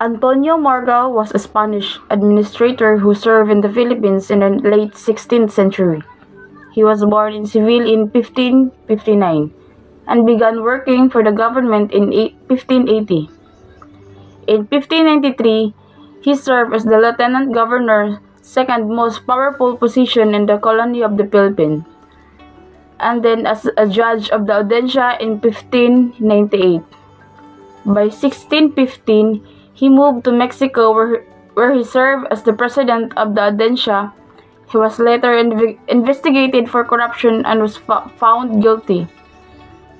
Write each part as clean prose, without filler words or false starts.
Antonio Morga was a Spanish administrator who served in the Philippines in the late 16th century. He was born in Seville in 1559 and began working for the government in 1580. In 1593, he served as the lieutenant governor, second most powerful position in the colony of the Philippines, and then as a judge of the Audiencia in 1598. By 1615, he moved to Mexico where he served as the president of the Audiencia. He was later investigated for corruption and was found guilty.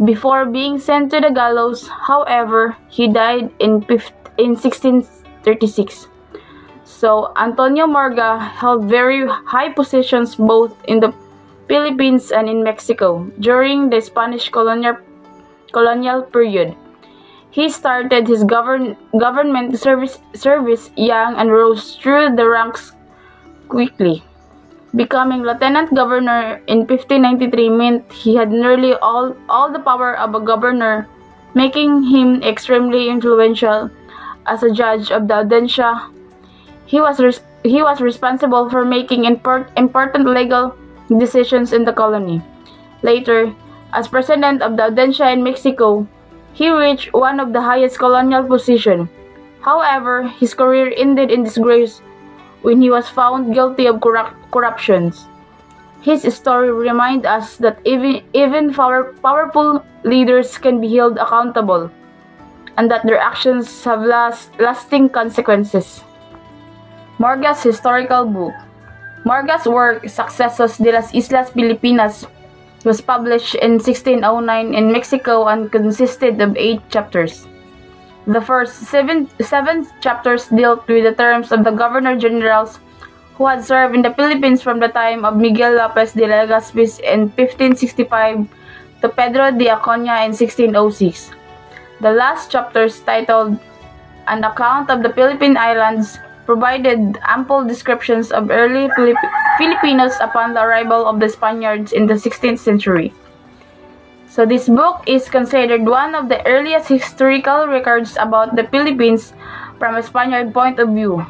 Before being sent to the gallows, however, he died in 1636. So, Antonio Morga held very high positions both in the Philippines and in Mexico during the Spanish colonial period. He started his government service young and rose through the ranks quickly. Becoming lieutenant governor in 1593 meant he had nearly all the power of a governor, making him extremely influential as a judge of the Audiencia. He was responsible for making important legal decisions in the colony. Later, as president of the Audiencia in Mexico, he reached one of the highest colonial positions. However, his career ended in disgrace when he was found guilty of corruptions. His story reminds us that even powerful leaders can be held accountable, and that their actions have lasting consequences. Morga's historical book. Morga's work, Sucesos de las Islas Filipinas, was published in 1609 in Mexico and consisted of 8 chapters. The first seven chapters dealt with the terms of the governor-generals who had served in the Philippines from the time of Miguel Lopez de Legazpi in 1565 to Pedro de Acuña in 1606. The last chapters, titled An Account of the Philippine Islands, provided ample descriptions of early Filipinos upon the arrival of the Spaniards in the 16th century. So this book is considered one of the earliest historical records about the Philippines from a Spaniard point of view.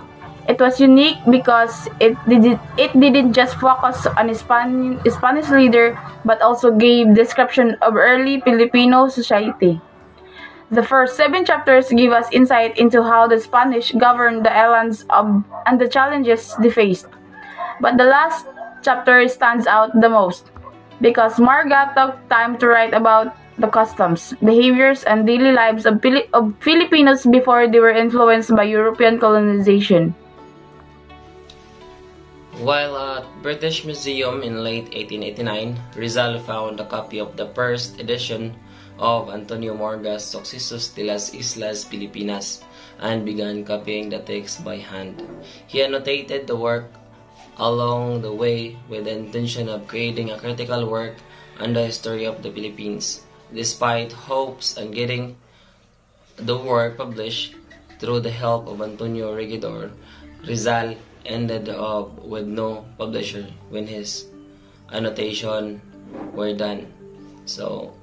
It was unique because it didn't just focus on a Spanish leader, but also gave description of early Filipino society. The first 7 chapters give us insight into how the Spanish governed the islands and the challenges they faced. But the last chapter stands out the most, because Morga took time to write about the customs, behaviors, and daily lives of Filipinos before they were influenced by European colonization. While at British Museum in late 1889, Rizal found a copy of the first edition of Antonio Morga's Sucesos de las Islas Filipinas and began copying the text by hand. He annotated the work along the way with the intention of creating a critical work on the history of the Philippines. Despite hopes on getting the work published through the help of Antonio Regidor, Rizal ended up with no publisher when his annotation were done. So,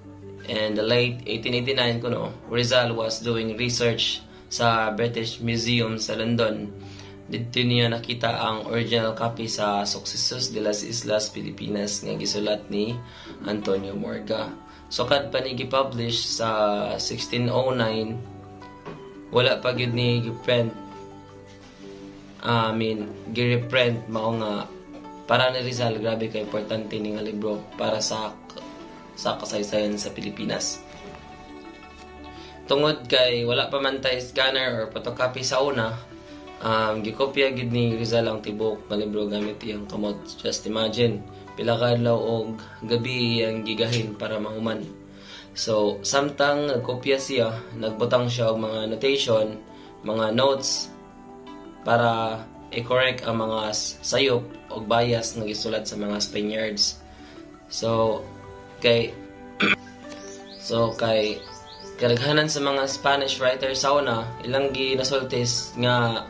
in the late 1889 Rizal was doing research sa British Museum sa London. Dito niya nakita ang original copy sa Sucesos de las Islas Filipinas nga gisulat ni Antonio Morga. So kad pa ni gi-publish sa 1609, wala pa gyud ni gi-print. Gi-reprint mao nga para ni Rizal grabe ka importante ni nga libro para sa kasaysayan sa Pilipinas. Tungod kay wala pa man tay scanner or photocopy sa una, gikopya gid ni Rizal ang tibok nga libro gamit iyang kamot. Just imagine, pila ka adlaw og gabi ang gigahin para mahuman. So, samtang nagkopya siya, nagbutang siya og mga annotation, mga notes para i-correct ang mga sayop o bias nga gisulat sa mga Spaniards. So, kay kadaghanan sa mga Spanish writers sa una, ilang ginasultis nga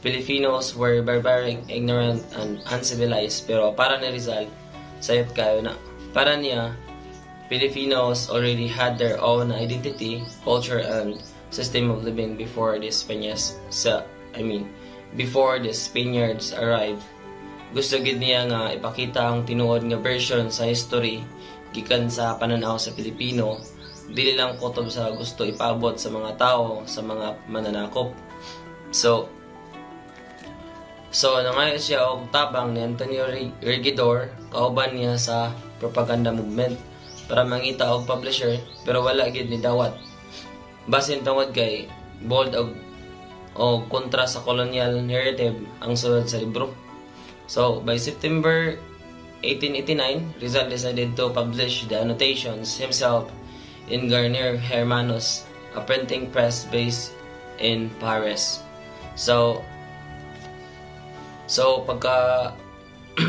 Filipinos were barbaric, ignorant, and uncivilized. Pero para ni Rizal, sayot kayo na para niya, Filipinos already had their own identity, culture, and system of living before the before the Spaniards arrived. Gusto gid niya nga ipakita ang tinuod nga version sa history gikan sa pananaw sa Pilipino, dili lang kutob sa gusto ipaabot sa mga tao, sa mga mananakop. So nangayo siya og tabang ni Antonio Regidor, kauban niya sa propaganda movement para mangita og publisher, pero wala gid ni dawat. Basin tungod kay bold og kontra sa colonial narrative ang sulod sa libro. So by September 1889, Rizal decided to publish the annotations himself in Garnier Hermanos, a printing press based in Paris. So pagka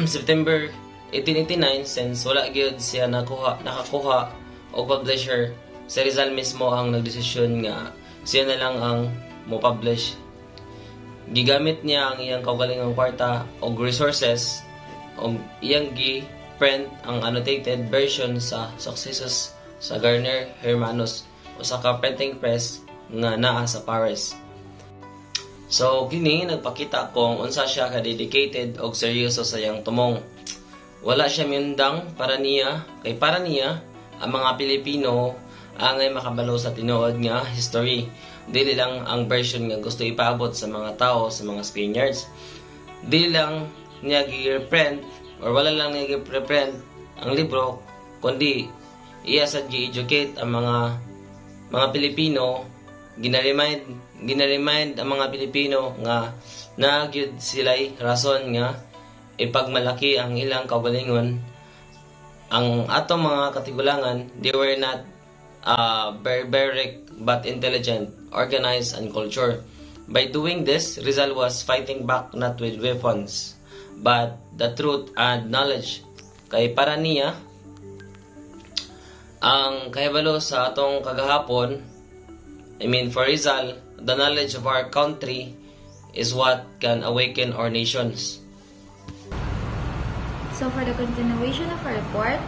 September 1889, since wala gyud siya nakakuha o publisher, si Rizal mismo ang nagdesisyon nga siya na lang ang mo-publish. Gigamit niya ang iyang kaugalingang kwarta o resources o iyang gi-print ang annotated version sa Successos sa Garnier Hermanos o sa printing press nga naa sa Paris. So kini nagpakita kung unsa siya ka-dedicated og seryoso sa iyang tumong. Wala siya mindang para niya ang mga Pilipino angay makabalo sa tinuod nga history. Dili lang ang version nga gusto ipaabot sa mga tao, sa mga Spaniards. Dili lang niya gi-reprint or wala lang niya gi-reprint ang libro, kundi iya sad gi-educate ang mga Pilipino. Ginaremind ang mga Pilipino nga nagyud sila'y rason nga ipagmalaki ang ilang kaugalingon. Ang atong mga katigulangan, they were not barbaric but intelligent, organized, and cultured. By doing this, Rizal was fighting back not with weapons, but the truth and knowledge. Kay para niya, ang kahibalo sa atong kagahapon, for Rizal, the knowledge of our country is what can awaken our nations. So for the continuation of our report,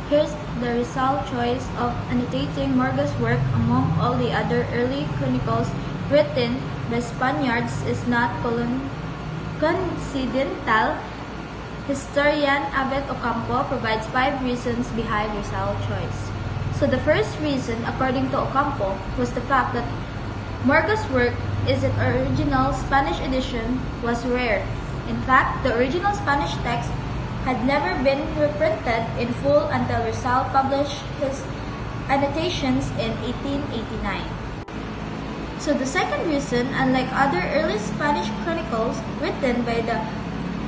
here's the Rizal choice of annotating Morga's work among all the other early chronicles written by Spaniards is not coincidental. Historian Abet Ocampo provides 5 reasons behind Rizal's choice. So the first reason, according to Ocampo, was the fact that Morga's work is an original Spanish edition was rare. In fact, the original Spanish text had never been reprinted in full until Rizal published his annotations in 1889. So the second reason, unlike other early Spanish chronicles written by the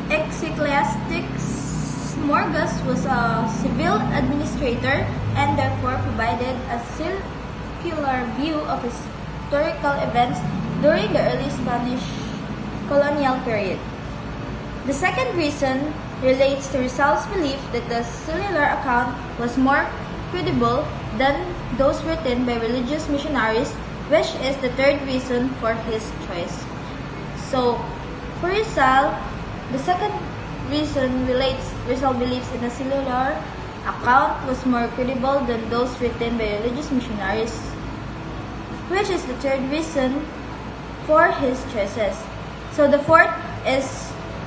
ecclesiastics, Morgas was a civil administrator and therefore provided a circular view of historical events during the early Spanish colonial period. The second reason relates to Rizal's belief that the cellular account was more credible than those written by religious missionaries, which is the third reason for his choice. So, for Rizal, the second reason relates Rizal believes in the cellular account was more credible than those written by religious missionaries, which is the third reason for his choices. So the fourth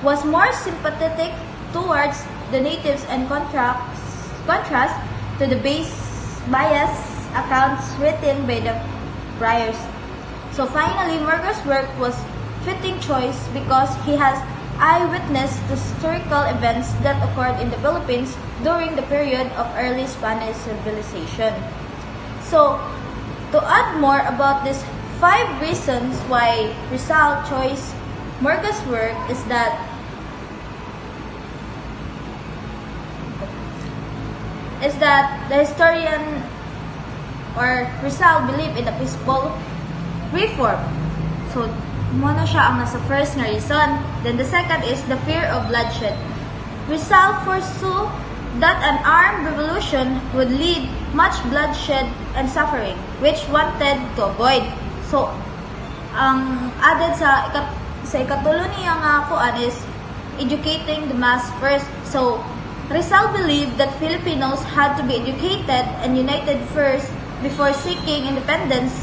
was more sympathetic towards the natives and contrast to the biased accounts written by the friars. So finally, Morga's work was fitting choice because he has eyewitnessed the historical events that occurred in the Philippines during the period of early Spanish civilization. So, to add more about these 5 reasons why Rizal chose Morga's work is that the historian or Rizal believed in the peaceful reform. So, muna siya ang nasa first na reason. Then the second is the fear of bloodshed. Rizal foresaw that an armed revolution would lead much bloodshed and suffering, which wanted to avoid. So, ang added sa ikatulo niya nga kuan is educating the mass first. So, Rizal believed that Filipinos had to be educated and united first before seeking independence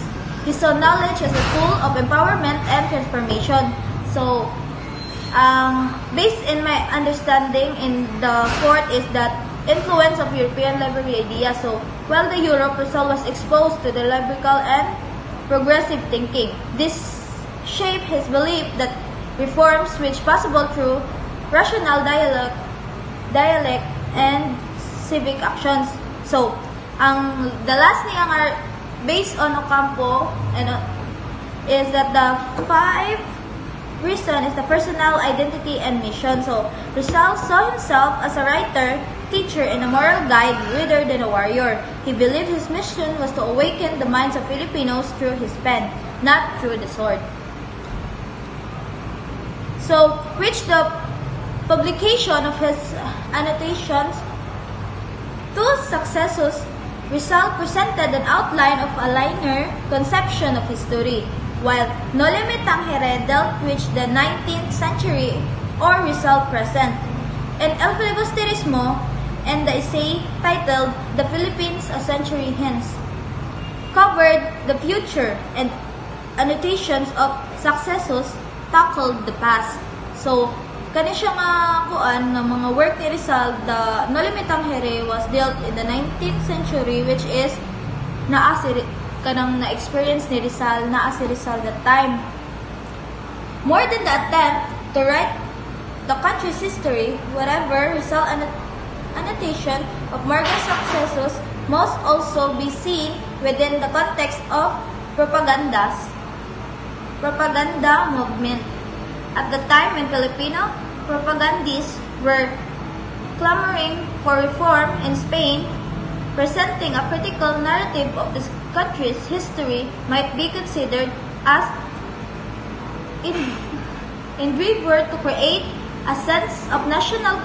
He saw knowledge as a tool of empowerment and transformation. So, based in my understanding in the fourth is that influence of European library idea. So, while the Europe, Rizal was exposed to the lyrical and progressive thinking. This shaped his belief that reforms which possible through rational dialect and civic actions. So, the last ni ang based on Ocampo is that the 5 reason is the personal identity and mission. So, Rizal saw himself as a writer, teacher, and a moral guide rather than a warrior. He believed his mission was to awaken the minds of Filipinos through his pen, not through the sword. So, which the publication of his annotations to Successus, Rizal presented an outline of a linear conception of history, while Noli Me Tangere dealt with the 19th century or Rizal present. In El Filibusterismo and the essay titled The Philippines a Century Hence covered the future, and annotations of Successus tackled the past. So, kani siya nga kuan ng mga work ni Rizal, the Noli Me Tangere was dealt in the 19th century, which is kanang na-experience ni Rizal, si Rizal that time. More than the attempt to write the country's history, whatever Rizal annotation of Marga's Successus must also be seen within the context of propaganda movement. At the time when Filipino propagandists were clamoring for reform in Spain, presenting a critical narrative of this country's history might be considered as endeavor to create a sense of national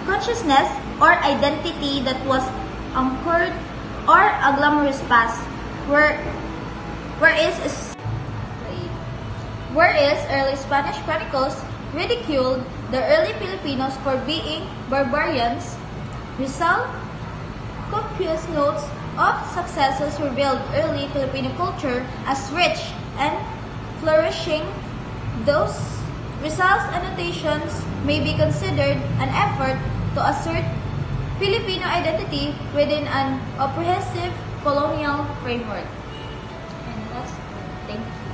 consciousness or identity that was anchored or a glamorous past, whereas early Spanish chronicles ridiculed the early Filipinos for being barbarians. Rizal copious notes of Successus revealed early Filipino culture as rich and flourishing. Those Rizal's annotations may be considered an effort to assert Filipino identity within an oppressive colonial framework. And that's, thank you.